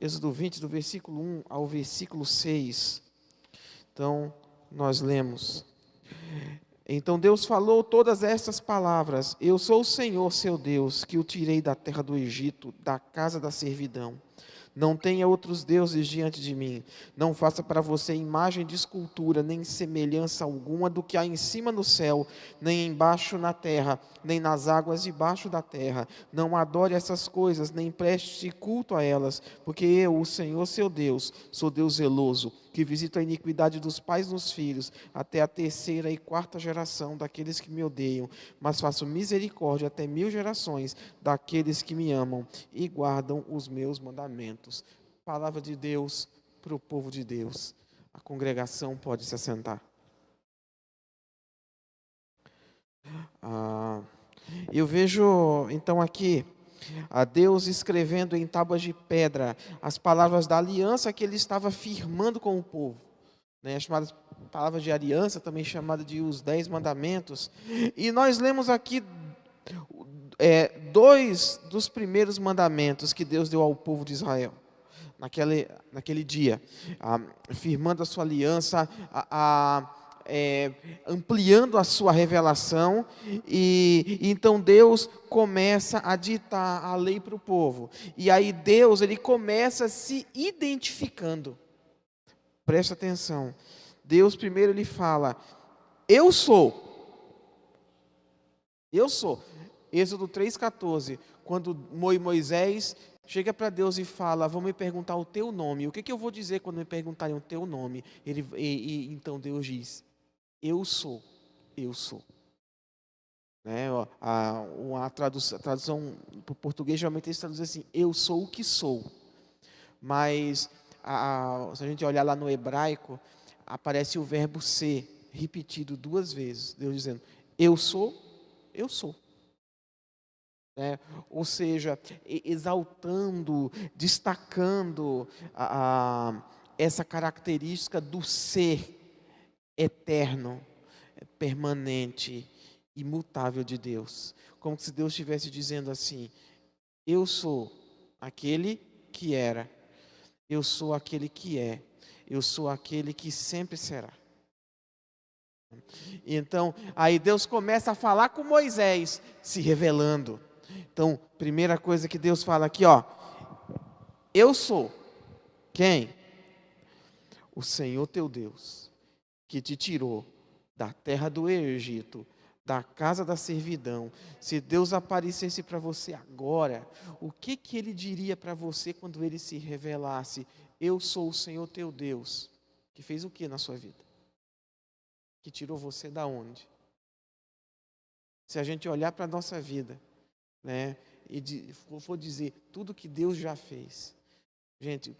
Êxodo 20, do versículo 1 ao versículo 6. Então, nós lemos: Então Deus falou todas estas palavras: Eu sou o Senhor, seu Deus, que o tirei da terra do Egito, da casa da servidão. Não tenha outros deuses diante de mim. Não faça para você imagem de escultura, nem semelhança alguma do que há em cima no céu, nem embaixo na terra, nem nas águas debaixo da terra. Não adore essas coisas, nem preste culto a elas, porque eu, o Senhor seu Deus, sou Deus zeloso, que visito a iniquidade dos pais nos filhos, até a terceira e quarta geração daqueles que me odeiam, mas faço misericórdia até 1000 gerações daqueles que me amam e guardam os meus mandamentos. Palavra de Deus para o povo de Deus. A congregação pode se assentar. Eu vejo então aqui a Deus escrevendo em tábuas de pedra as palavras da aliança que ele estava firmando com o povo, né? Chamadas palavras de aliança, também chamada de os 10 mandamentos. E nós lemos aqui dois dos primeiros mandamentos que Deus deu ao povo de Israel naquele dia, firmando a sua aliança, ampliando a sua revelação, e então Deus começa a ditar a lei para o povo, e aí Deus ele começa se identificando. Presta atenção, Deus primeiro ele fala, eu sou, Êxodo 3,14, quando Moisés chega para Deus e fala, vão me perguntar o teu nome, o que eu vou dizer quando me perguntarem o teu nome? Então Deus diz, eu sou. Né? A tradução para o português, geralmente eles traduzem assim, eu sou o que sou. Mas, se a gente olhar lá no hebraico, aparece o verbo ser, repetido 2 vezes. Deus dizendo, eu sou. Ou seja, exaltando, destacando essa característica do ser eterno, permanente, imutável de Deus. Como se Deus estivesse dizendo assim, eu sou aquele que era, eu sou aquele que é, eu sou aquele que sempre será. Então, aí Deus começa a falar com Moisés, se revelando. Então, primeira coisa que Deus fala aqui, eu sou quem? O Senhor teu Deus, que te tirou da terra do Egito, da casa da servidão. Se Deus aparecesse para você agora, o que Ele diria para você quando Ele se revelasse? Eu sou o Senhor teu Deus, que fez o que na sua vida? Que tirou você da onde? Se a gente olhar para a nossa vida, né, e for dizer tudo que Deus já fez, gente,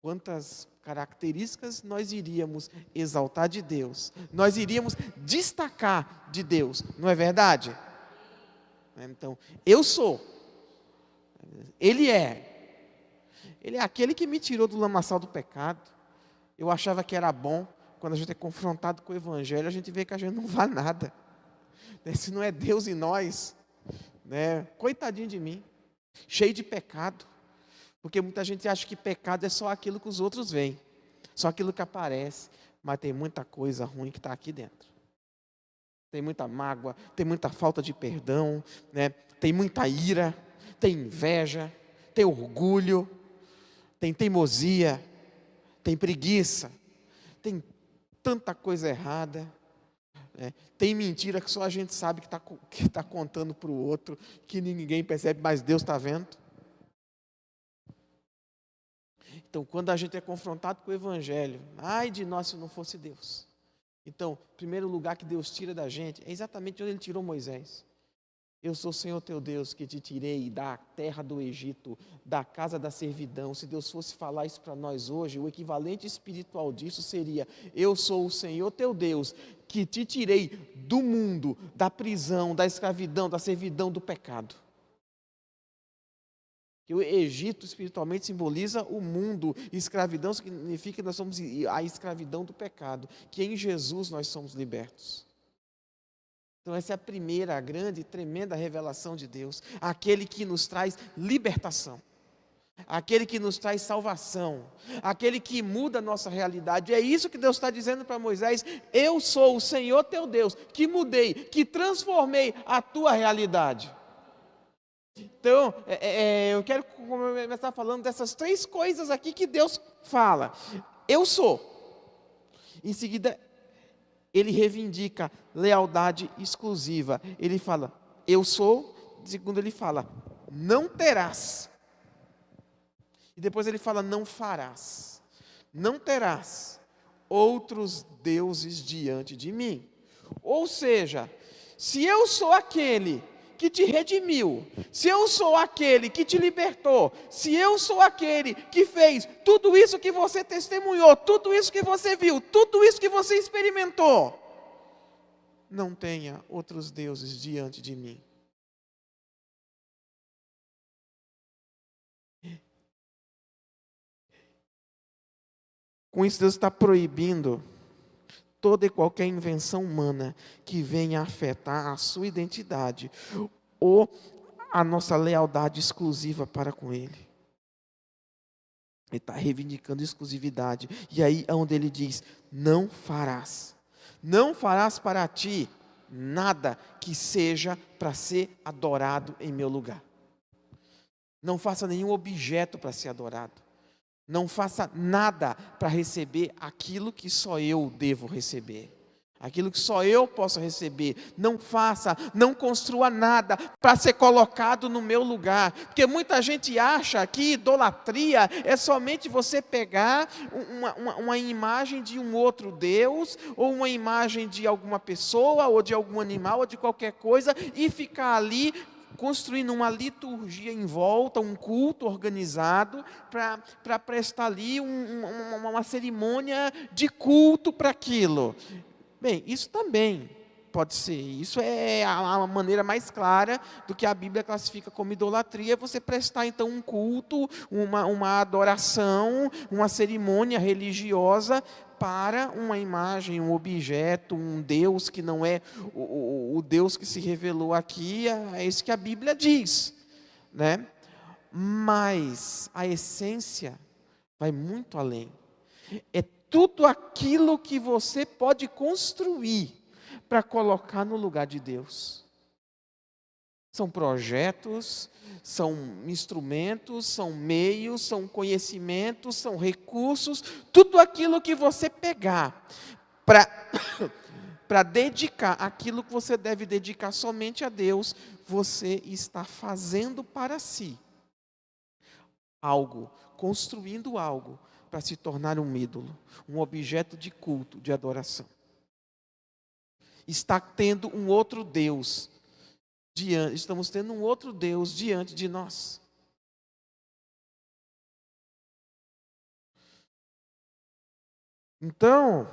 quantas características nós iríamos exaltar de Deus, nós iríamos destacar de Deus, não é verdade? Então, eu sou, Ele é aquele que me tirou do lamaçal do pecado. Eu achava que era bom, quando a gente é confrontado com o Evangelho, a gente vê que a gente não vale nada, se não é Deus em nós, né? Coitadinho de mim, cheio de pecado, porque muita gente acha que pecado é só aquilo que os outros veem, só aquilo que aparece, mas tem muita coisa ruim que está aqui dentro, tem muita mágoa, tem muita falta de perdão, né? Tem muita ira, tem inveja, tem orgulho, tem teimosia, tem preguiça, tem tanta coisa errada. Tem mentira que só a gente sabe que está contando para o outro, que ninguém percebe, mas Deus está vendo. Então, quando a gente é confrontado com o Evangelho, ai de nós se não fosse Deus. Então, o primeiro lugar que Deus tira da gente é exatamente onde Ele tirou Moisés. Eu sou o Senhor teu Deus que te tirei da terra do Egito, da casa da servidão. Se Deus fosse falar isso para nós hoje, o equivalente espiritual disso seria, eu sou o Senhor teu Deus que te tirei do mundo, da prisão, da escravidão, da servidão, do pecado. Que o Egito espiritualmente simboliza o mundo, e escravidão significa que nós somos a escravidão do pecado, que em Jesus nós somos libertos. Então essa é a primeira, grande e tremenda revelação de Deus, aquele que nos traz libertação, aquele que nos traz salvação, aquele que muda a nossa realidade. É isso que Deus está dizendo para Moisés: eu sou o Senhor teu Deus, que mudei, que transformei a tua realidade. Então, eu quero começar falando dessas 3 coisas aqui que Deus fala. Eu sou. Em seguida, ele reivindica lealdade exclusiva. Ele fala, eu sou. Segundo, ele fala, não terás. E depois ele fala, não farás. Não terás outros deuses diante de mim. Ou seja, se eu sou aquele que te redimiu, se eu sou aquele que te libertou, se eu sou aquele que fez tudo isso que você testemunhou, tudo isso que você viu, tudo isso que você experimentou, não tenha outros deuses diante de mim. Com isso, Deus está proibindo toda e qualquer invenção humana que venha afetar a sua identidade ou a nossa lealdade exclusiva para com Ele. Ele está reivindicando exclusividade. E aí é onde ele diz, não farás. Não farás para ti nada que seja para ser adorado em meu lugar. Não faça nenhum objeto para ser adorado. Não faça nada para receber aquilo que só eu devo receber. Aquilo que só eu posso receber. Não faça, não construa nada para ser colocado no meu lugar. Porque muita gente acha que idolatria é somente você pegar uma imagem de um outro Deus, ou uma imagem de alguma pessoa, ou de algum animal, ou de qualquer coisa, e ficar ali construindo uma liturgia em volta, um culto organizado, para prestar ali uma cerimônia de culto para aquilo. Bem, isso também pode ser. Isso é a maneira mais clara do que a Bíblia classifica como idolatria, você prestar então um culto, uma adoração, uma cerimônia religiosa para uma imagem, um objeto, um Deus que não é o Deus que se revelou aqui, é isso que a Bíblia diz, né? Mas a essência vai muito além. É tudo aquilo que você pode construir para colocar no lugar de Deus. São projetos, são instrumentos, são meios, são conhecimentos, são recursos, tudo aquilo que você pegar para dedicar aquilo que você deve dedicar somente a Deus, você está fazendo para si algo, construindo algo para se tornar um ídolo, um objeto de culto, de adoração. Está tendo um outro Deus estamos tendo um outro Deus diante de nós. Então,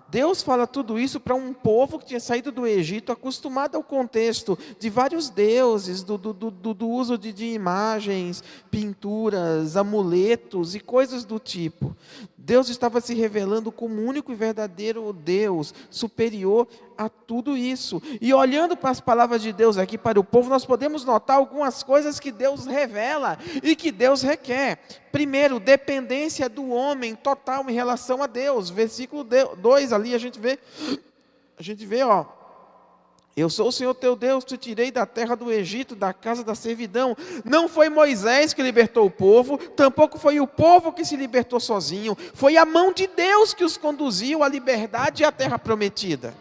Deus fala tudo isso para um povo que tinha saído do Egito, acostumado ao contexto de vários deuses, do uso de imagens, pinturas, amuletos e coisas do tipo. Deus estava se revelando como o único e verdadeiro Deus, superior a tudo isso. E olhando para as palavras de Deus aqui para o povo, nós podemos notar algumas coisas que Deus revela e que Deus requer. Primeiro, dependência do homem total em relação a Deus. Versículo 2 ali a gente vê, eu sou o Senhor teu Deus, te tirei da terra do Egito, da casa da servidão. Não foi Moisés que libertou o povo, tampouco foi o povo que se libertou sozinho. Foi a mão de Deus que os conduziu à liberdade e à terra prometida.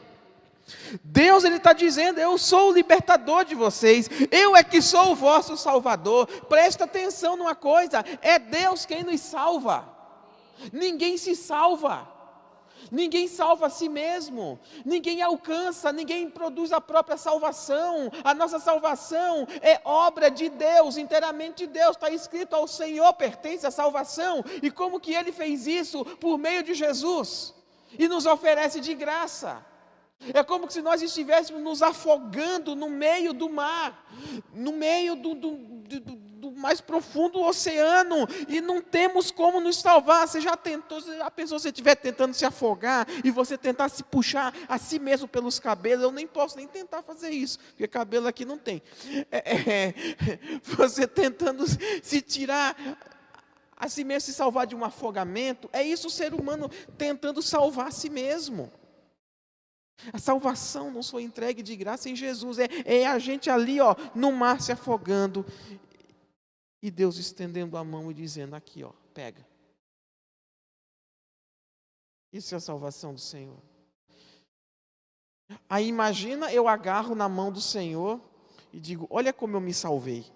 Deus, Ele está dizendo, eu sou o libertador de vocês, eu é que sou o vosso salvador. Presta atenção numa coisa, é Deus quem nos salva. Ninguém se salva. Ninguém salva a si mesmo, ninguém alcança, ninguém produz a própria salvação. A nossa salvação é obra de Deus, inteiramente de Deus. Está escrito, ao Senhor pertence a salvação. E como que Ele fez isso? Por meio de Jesus, e nos oferece de graça. É como se nós estivéssemos nos afogando no meio do mar, no meio do mais profundo oceano e não temos como nos salvar. Você já pensou se você estiver tentando se afogar e você tentar se puxar a si mesmo pelos cabelos? Eu nem posso nem tentar fazer isso, porque cabelo aqui não tem. Você tentando se tirar a si mesmo, se salvar de um afogamento, é isso o ser humano tentando salvar a si mesmo. A salvação não foi entregue de graça em Jesus, é a gente ali, ó, no mar se afogando, e Deus estendendo a mão e dizendo, aqui, ó, pega. Isso é a salvação do Senhor. Aí imagina eu agarro na mão do Senhor e digo, olha como eu me salvei.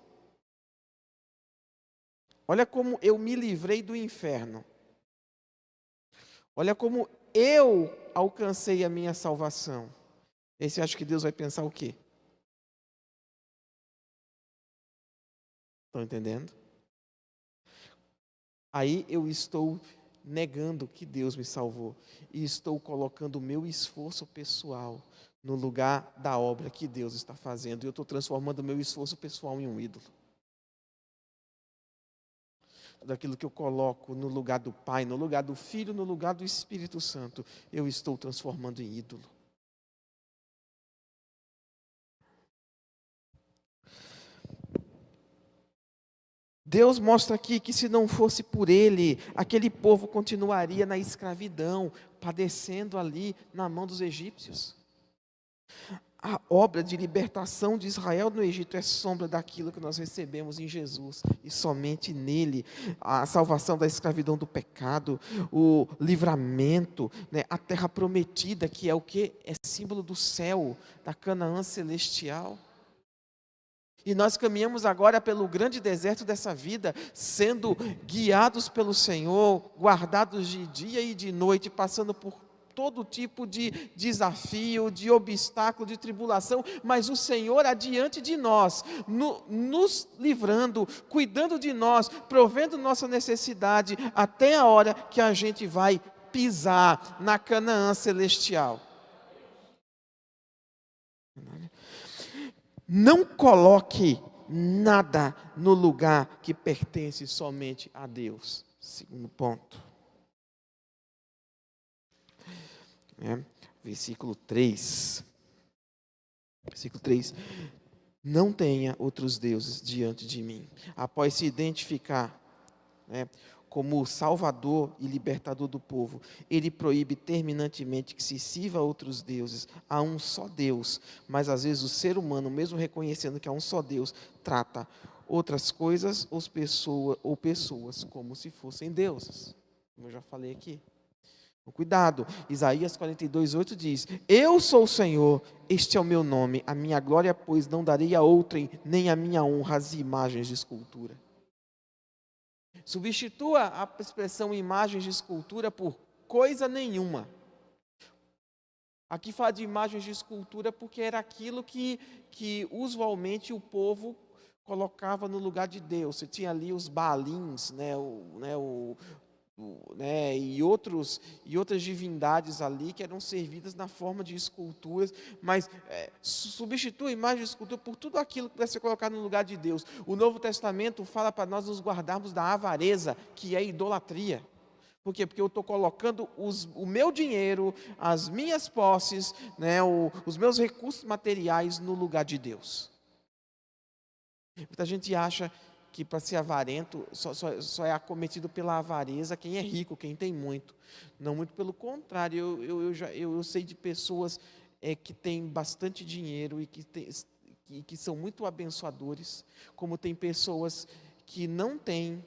Olha como eu me livrei do inferno. Olha como eu alcancei a minha salvação. E aí você acha que Deus vai pensar o quê? Estão entendendo? Aí eu estou negando que Deus me salvou. E estou colocando o meu esforço pessoal no lugar da obra que Deus está fazendo. E eu estou transformando o meu esforço pessoal em um ídolo. Daquilo que eu coloco no lugar do Pai, no lugar do Filho, no lugar do Espírito Santo, eu estou transformando em ídolo. Deus mostra aqui que se não fosse por Ele, aquele povo continuaria na escravidão, padecendo ali na mão dos egípcios. A obra de libertação de Israel no Egito é sombra daquilo que nós recebemos em Jesus, e somente nele, a salvação da escravidão do pecado, o livramento, né, a terra prometida, que é o que? É símbolo do céu, da Canaã celestial. E nós caminhamos agora pelo grande deserto dessa vida, sendo guiados pelo Senhor, guardados de dia e de noite, passando por todo tipo de desafio, de obstáculo, de tribulação, mas o Senhor adiante de nós, nos livrando, cuidando de nós, provendo nossa necessidade, até a hora que a gente vai pisar na Canaã celestial. Não coloque nada no lugar que pertence somente a Deus. Segundo ponto. Versículo 3. Versículo 3. Não tenha outros deuses diante de mim. Após se identificar, como o salvador e libertador do povo, ele proíbe terminantemente que se sirva a outros deuses, a um só Deus. Mas às vezes o ser humano, mesmo reconhecendo que há um só Deus, trata outras coisas ou pessoas como se fossem deuses. Como eu já falei aqui. Cuidado, Isaías 42:8 diz, eu sou o Senhor, este é o meu nome, a minha glória, pois não darei a outrem, nem a minha honra às imagens de escultura. Substitua a expressão imagens de escultura por coisa nenhuma. Aqui fala de imagens de escultura porque era aquilo que usualmente o povo colocava no lugar de Deus. Você tinha ali os Baalins, e outras divindades ali que eram servidas na forma de esculturas, mas substitua a imagem de escultura por tudo aquilo que deve ser colocado no lugar de Deus. O Novo Testamento fala para nós nos guardarmos da avareza, que é idolatria. Por quê? Porque eu estou colocando o meu dinheiro, as minhas posses, os meus recursos materiais no lugar de Deus. Muita gente acha que para ser avarento só é acometido pela avareza quem é rico, quem tem muito. Não, muito pelo contrário, eu sei de pessoas que têm bastante dinheiro e que são muito abençoadores, como tem pessoas que não têm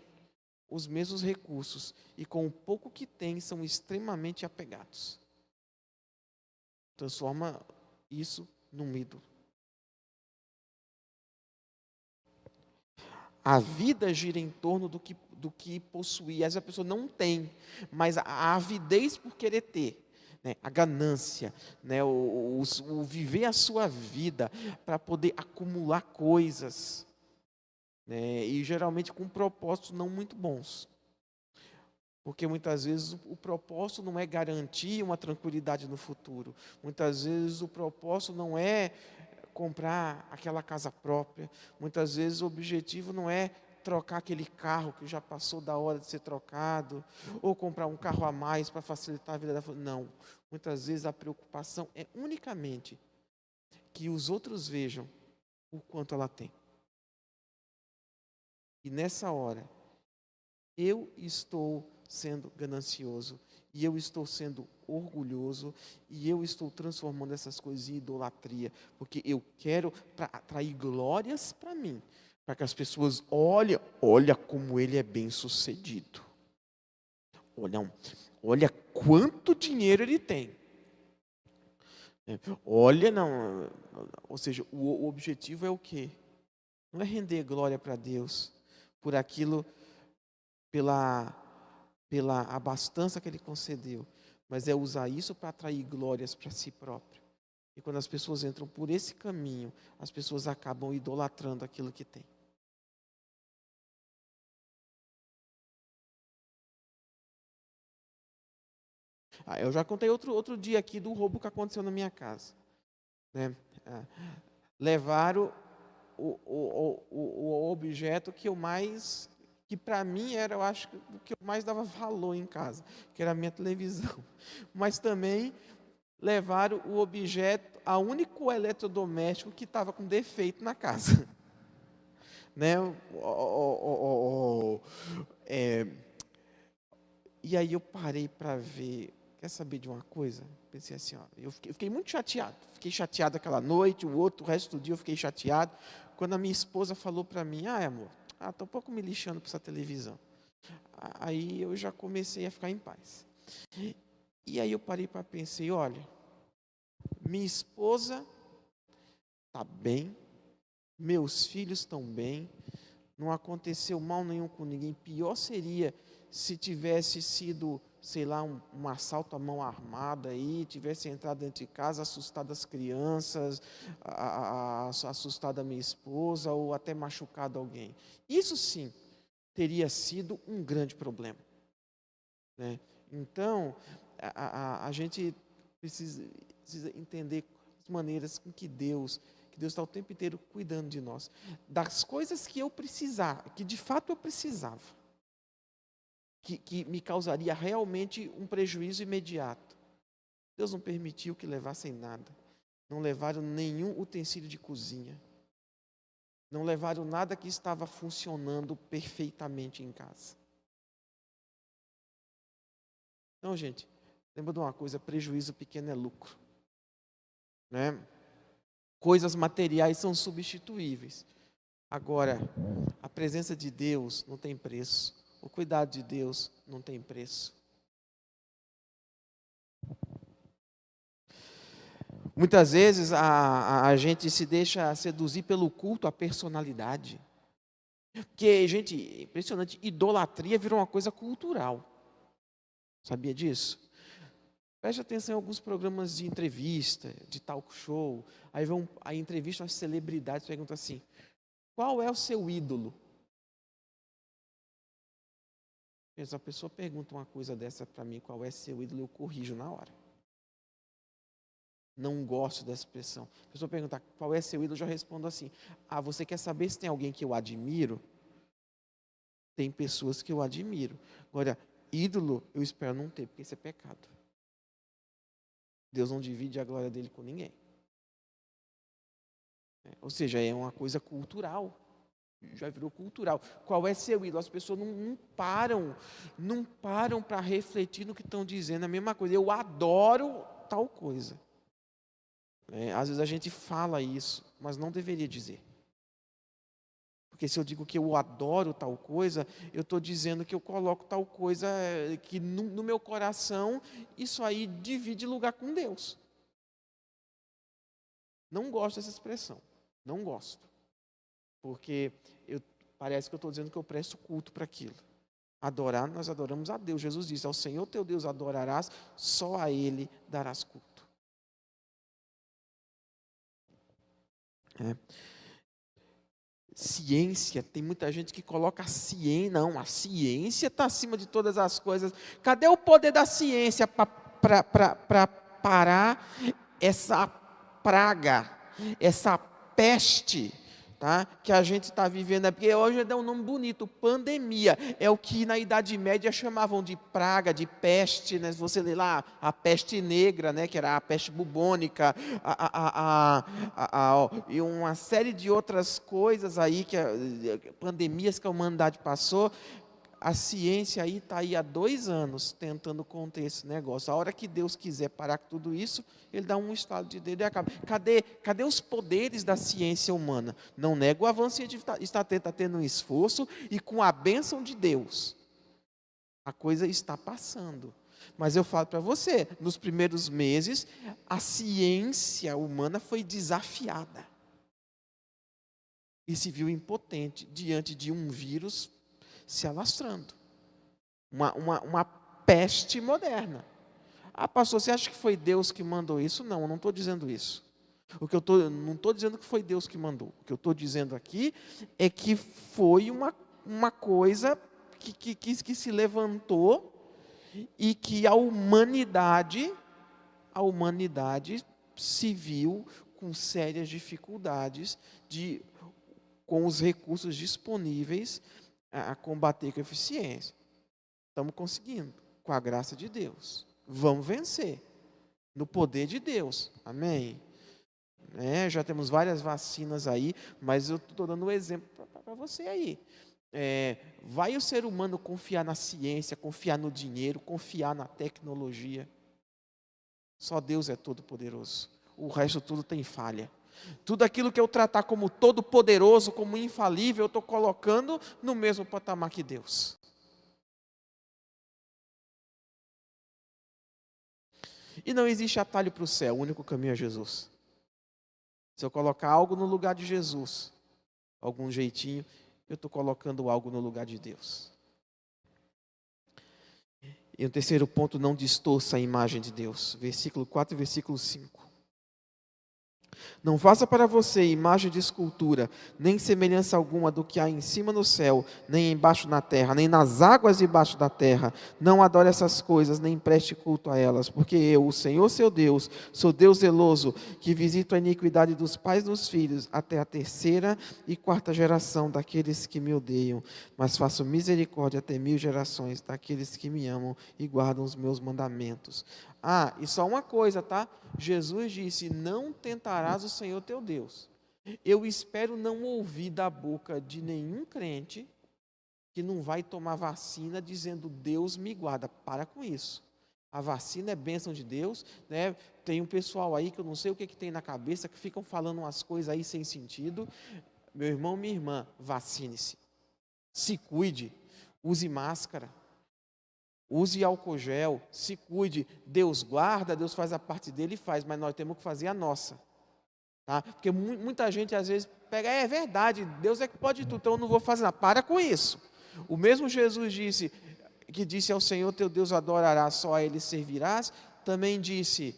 os mesmos recursos e com o pouco que têm são extremamente apegados. Transforma isso num ídolo. A vida gira em torno do que possui. Às vezes a pessoa não tem, mas a avidez por querer ter, a ganância, o viver a sua vida para poder acumular coisas, e geralmente com propósitos não muito bons. Porque muitas vezes o propósito não é garantir uma tranquilidade no futuro. Muitas vezes o propósito não é comprar aquela casa própria. Muitas vezes o objetivo não é trocar aquele carro que já passou da hora de ser trocado, ou comprar um carro a mais para facilitar a vida da família. Não. Muitas vezes a preocupação é unicamente que os outros vejam o quanto ela tem. E nessa hora, eu estou sendo ganancioso, e eu estou sendo orgulhoso, e eu estou transformando essas coisas em idolatria, porque eu quero atrair glórias para mim, para que as pessoas olha como ele é bem sucedido. Olha quanto dinheiro ele tem. Olha, não, ou seja, o objetivo é o quê? Não é render glória para Deus por aquilo, pela abastança que Ele concedeu, mas é usar isso para atrair glórias para si próprio. E quando as pessoas entram por esse caminho, as pessoas acabam idolatrando aquilo que tem. Eu já contei outro dia aqui do roubo que aconteceu na minha casa. Né? Levaram o objeto que para mim era, eu acho, o que eu mais dava valor em casa, que era a minha televisão. Mas também levaram o objeto, a único eletrodoméstico que estava com defeito na casa. Né? E aí eu parei para ver, quer saber de uma coisa? Pensei assim, eu fiquei muito chateado. Fiquei chateado aquela noite, o resto do dia eu fiquei chateado. Quando a minha esposa falou para mim, amor, estou um pouco me lixando para essa televisão. Aí eu já comecei a ficar em paz. E aí eu parei para pensar, olha, minha esposa está bem, meus filhos estão bem, não aconteceu mal nenhum com ninguém. Pior seria se tivesse sido, sei lá, um assalto à mão armada aí, tivesse entrado dentro de casa, assustado as crianças, assustado a minha esposa ou até machucado alguém. Isso sim teria sido um grande problema. Né? Então, a gente precisa entender as maneiras com que Deus está o tempo inteiro cuidando de nós. Das coisas que eu precisava, que de fato eu precisava, que me causaria realmente um prejuízo imediato. Deus não permitiu que levassem nada. Não levaram nenhum utensílio de cozinha. Não levaram nada que estava funcionando perfeitamente em casa. Então, gente, lembra de uma coisa, prejuízo pequeno é lucro. Né? Coisas materiais são substituíveis. Agora, a presença de Deus não tem preço. O cuidado de Deus não tem preço. Muitas vezes a gente se deixa seduzir pelo culto à personalidade. Porque, gente, impressionante, idolatria virou uma coisa cultural. Sabia disso? Preste atenção em alguns programas de entrevista, de talk show. Aí entrevistam as celebridades, perguntam assim, qual é o seu ídolo? Se a pessoa pergunta uma coisa dessa para mim, qual é seu ídolo, eu corrijo na hora. Não gosto dessa expressão. A pessoa pergunta qual é seu ídolo, eu já respondo assim, você quer saber se tem alguém que eu admiro? Tem pessoas que eu admiro. Agora, ídolo, eu espero não ter, porque isso é pecado. Deus não divide a glória dele com ninguém. Ou seja, é uma coisa cultural. Já virou cultural. Qual é seu ídolo? As pessoas não param para refletir no que estão dizendo. A mesma coisa, eu adoro tal coisa. Às vezes a gente fala isso, mas não deveria dizer. Porque se eu digo que eu adoro tal coisa, eu estou dizendo que eu coloco tal coisa que no meu coração, isso aí divide lugar com Deus. Não gosto dessa expressão. Não gosto. Porque parece que eu estou dizendo que eu presto culto para aquilo. Adorar, nós adoramos a Deus. Jesus disse, ao Senhor teu Deus adorarás, só a Ele darás culto. Ciência, tem muita gente que coloca a ciência está acima de todas as coisas. Cadê o poder da ciência para parar essa praga, essa peste? tá? Que a gente está vivendo, porque hoje dá um nome bonito, pandemia, é o que na Idade Média chamavam de praga, de peste, né? Você lê lá, a peste negra, né? Que era a peste bubônica, e uma série de outras coisas aí, pandemias que a humanidade passou. A ciência aí está aí há 2 anos tentando conter esse negócio. A hora que Deus quiser parar com tudo isso, Ele dá um estalo de dedo e acaba. Cadê os poderes da ciência humana? Não nego o avanço científico, está tendo um esforço e com a bênção de Deus, a coisa está passando. Mas eu falo para você, nos primeiros meses, a ciência humana foi desafiada. E se viu impotente diante de um vírus se alastrando. Uma peste moderna. Ah, pastor, você acha que foi Deus que mandou isso? Não, eu não estou dizendo isso. Não estou dizendo que foi Deus que mandou. O que eu estou dizendo aqui é que foi uma coisa que se levantou e que a humanidade se viu com sérias dificuldades com os recursos disponíveis a combater com eficiência. Estamos conseguindo, com a graça de Deus. Vamos vencer, no poder de Deus. Amém? Já temos várias vacinas aí, mas eu estou dando um exemplo para você aí. Vai o ser humano confiar na ciência, confiar no dinheiro, confiar na tecnologia? Só Deus é todo poderoso. O resto tudo tem falha. Tudo aquilo que eu tratar como todo poderoso, como infalível, eu estou colocando no mesmo patamar que Deus. E não existe atalho para o céu, o único caminho é Jesus. Se eu colocar algo no lugar de Jesus, algum jeitinho, eu estou colocando algo no lugar de Deus. E o terceiro ponto, não distorça a imagem de Deus. Versículo 4 e versículo 5. Não faça para você imagem de escultura, nem semelhança alguma do que há em cima no céu, nem embaixo na terra, nem nas águas debaixo da terra. Não adore essas coisas, nem preste culto a elas, porque eu, o Senhor seu Deus, sou Deus zeloso, que visito a iniquidade dos pais nos filhos, até a 3ª e 4ª geração daqueles que me odeiam, mas faço misericórdia até 1000 gerações daqueles que me amam e guardam os meus mandamentos. E só uma coisa, tá? Jesus disse, não tentarás o Senhor teu Deus. Eu espero não ouvir da boca de nenhum crente que não vai tomar vacina dizendo, Deus me guarda. Para com isso. A vacina é bênção de Deus, né? Tem um pessoal aí que eu não sei o que tem na cabeça, que ficam falando umas coisas aí sem sentido. Meu irmão, minha irmã, vacine-se. Se cuide. Use máscara. Use álcool gel, se cuide, Deus guarda, Deus faz a parte dele e faz, mas nós temos que fazer a nossa. Tá? Porque muita gente às vezes pega, é verdade, Deus é que pode tudo, então eu não vou fazer nada. Para com isso. O mesmo Jesus disse ao Senhor teu Deus adorarás, só a Ele servirás, também disse,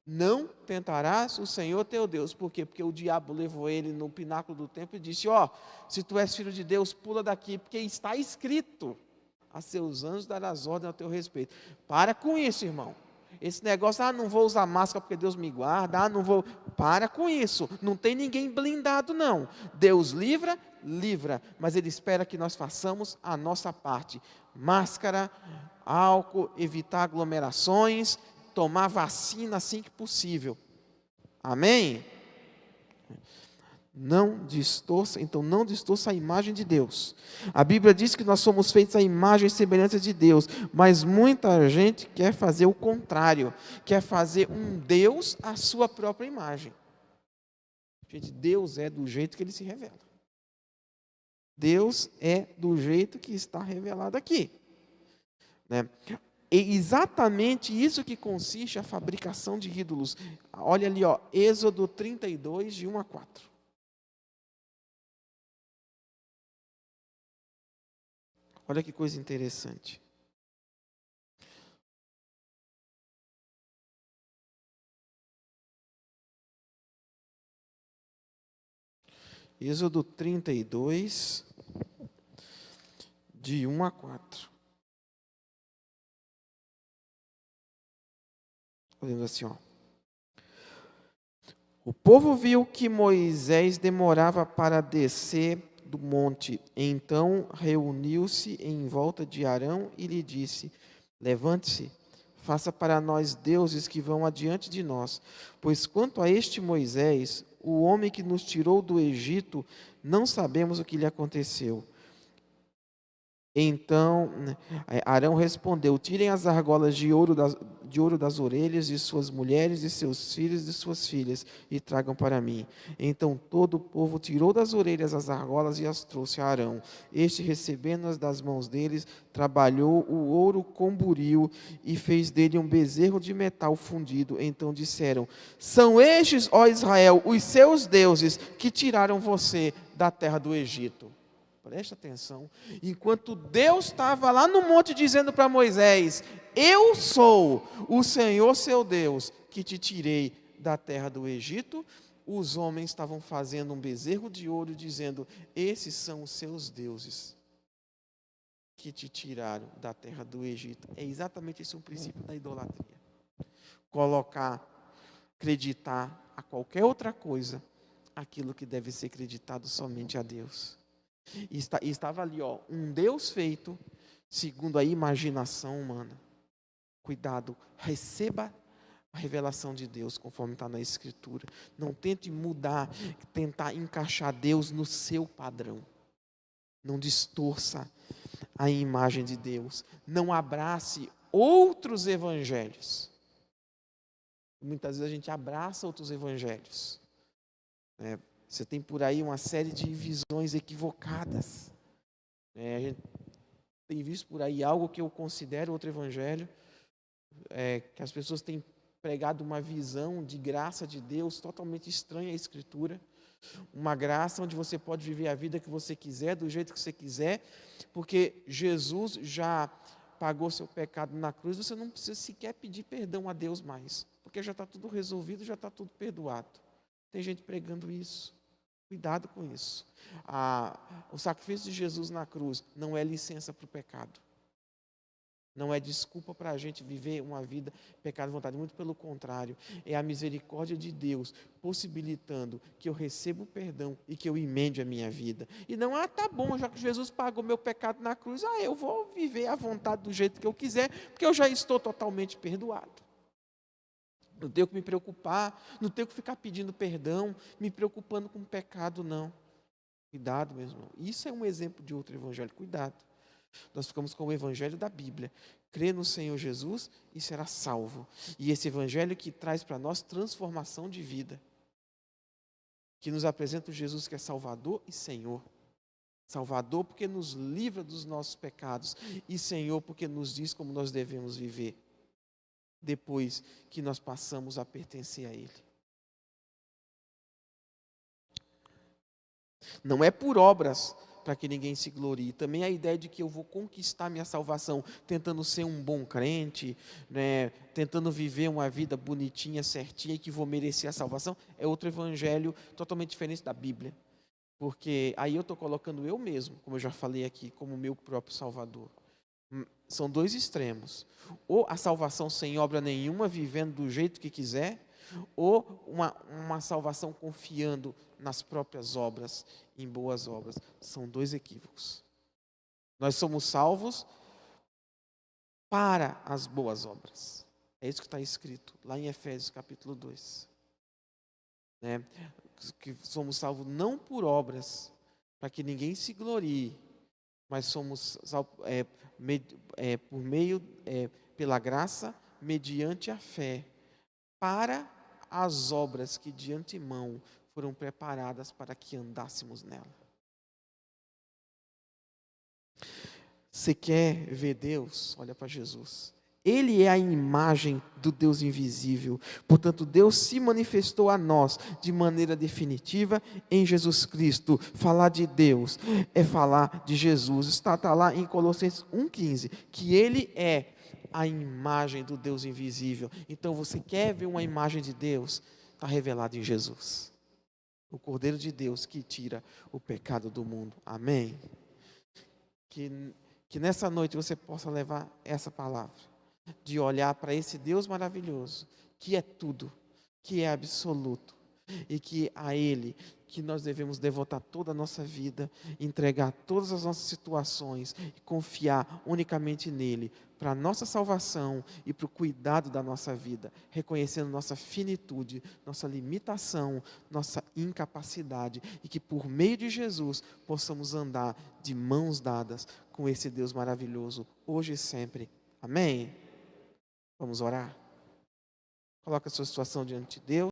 não tentarás o Senhor teu Deus. Por quê? Porque o diabo levou ele no pináculo do templo e disse, se tu és filho de Deus, pula daqui, porque está escrito. A seus anjos darás ordem ao teu respeito. Para com isso, irmão. Esse negócio, não vou usar máscara porque Deus me guarda, não vou. Para com isso. Não tem ninguém blindado, não. Deus livra, mas Ele espera que nós façamos a nossa parte. Máscara, álcool, evitar aglomerações, tomar vacina assim que possível. Amém? Não distorça a imagem de Deus. A Bíblia diz que nós somos feitos à imagem e semelhança de Deus, mas muita gente quer fazer o contrário, quer fazer um Deus à sua própria imagem. Gente, Deus é do jeito que Ele se revela. Deus é do jeito que está revelado aqui. Né? É exatamente isso que consiste a fabricação de ídolos. Olha ali, Êxodo 32, de 1 a 4. Olha que coisa interessante. Êxodo 32, de 1 a 4. Olhando assim, O povo viu que Moisés demorava para descer do monte. Então reuniu-se em volta de Arão e lhe disse: Levante-se, faça para nós deuses que vão adiante de nós. Pois quanto a este Moisés, o homem que nos tirou do Egito, não sabemos o que lhe aconteceu. Então Arão respondeu: Tirem as argolas de ouro das orelhas de suas mulheres, de seus filhos e de suas filhas, e tragam para mim. Então todo o povo tirou das orelhas as argolas e as trouxe a Arão. Este, recebendo-as das mãos deles, trabalhou o ouro com buril e fez dele um bezerro de metal fundido. Então disseram: São estes, ó Israel, os seus deuses que tiraram você da terra do Egito. Presta atenção. Enquanto Deus estava lá no monte dizendo para Moisés: Eu sou o Senhor seu Deus que te tirei da terra do Egito, os homens estavam fazendo um bezerro de ouro dizendo: Esses são os seus deuses que te tiraram da terra do Egito. É exatamente esse o princípio da idolatria. Acreditar a qualquer outra coisa aquilo que deve ser acreditado somente a Deus. E estava ali, um Deus feito segundo a imaginação humana. Cuidado, receba a revelação de Deus conforme está na Escritura. Não tente mudar, tentar encaixar Deus no seu padrão. Não distorça a imagem de Deus. Não abrace outros evangelhos. Muitas vezes a gente abraça outros evangelhos. Você tem por aí uma série de visões equivocadas. A gente tem visto por aí algo que eu considero outro evangelho, que as pessoas têm pregado uma visão de graça de Deus totalmente estranha à Escritura. Uma graça onde você pode viver a vida que você quiser, do jeito que você quiser, porque Jesus já pagou seu pecado na cruz, você não precisa sequer pedir perdão a Deus mais, porque já está tudo resolvido, já está tudo perdoado. Tem gente pregando isso. Cuidado com isso. O sacrifício de Jesus na cruz não é licença para o pecado. Não é desculpa para a gente viver uma vida pecado à vontade. Muito pelo contrário. É a misericórdia de Deus possibilitando que eu receba o perdão e que eu emende a minha vida. E não, tá bom, já que Jesus pagou meu pecado na cruz, eu vou viver à vontade do jeito que eu quiser, porque eu já estou totalmente perdoado. Não tenho que me preocupar, não tenho que ficar pedindo perdão, me preocupando com o pecado, não. Cuidado, meu irmão. Isso é um exemplo de outro evangelho. Cuidado. Nós ficamos com o evangelho da Bíblia. Crê no Senhor Jesus e será salvo. E esse evangelho que traz para nós transformação de vida. Que nos apresenta o Jesus que é Salvador e Senhor. Salvador porque nos livra dos nossos pecados. E Senhor porque nos diz como nós devemos viver. Depois que nós passamos a pertencer a Ele. Não é por obras para que ninguém se glorie. Também a ideia de que eu vou conquistar minha salvação tentando ser um bom crente, tentando viver uma vida bonitinha, certinha, e que vou merecer a salvação, é outro evangelho totalmente diferente da Bíblia. Porque aí eu estou colocando eu mesmo, como eu já falei aqui, como meu próprio Salvador. São dois extremos. Ou a salvação sem obra nenhuma, vivendo do jeito que quiser, ou uma salvação confiando nas próprias obras, em boas obras. São dois equívocos. Nós somos salvos para as boas obras. É isso que está escrito lá em Efésios capítulo 2. Que somos salvos não por obras, para que ninguém se glorie, mas somos salvos por meio, pela graça, mediante a fé, para as obras que de antemão foram preparadas para que andássemos nela. Você quer ver Deus? Olha para Jesus. Ele é a imagem do Deus invisível. Portanto, Deus se manifestou a nós de maneira definitiva em Jesus Cristo. Falar de Deus é falar de Jesus. Está lá em Colossenses 1,15, que Ele é a imagem do Deus invisível. Então, você quer ver uma imagem de Deus? Está revelado em Jesus. O Cordeiro de Deus que tira o pecado do mundo. Amém? Que nessa noite você possa levar essa palavra. De olhar para esse Deus maravilhoso, que é tudo, que é absoluto, e que a Ele que nós devemos devotar toda a nossa vida, entregar todas as nossas situações e confiar unicamente nele, para a nossa salvação e para o cuidado da nossa vida, reconhecendo nossa finitude, nossa limitação, nossa incapacidade, e que por meio de Jesus possamos andar de mãos dadas com esse Deus maravilhoso, hoje e sempre. Amém? Vamos orar? Coloque a sua situação diante de Deus.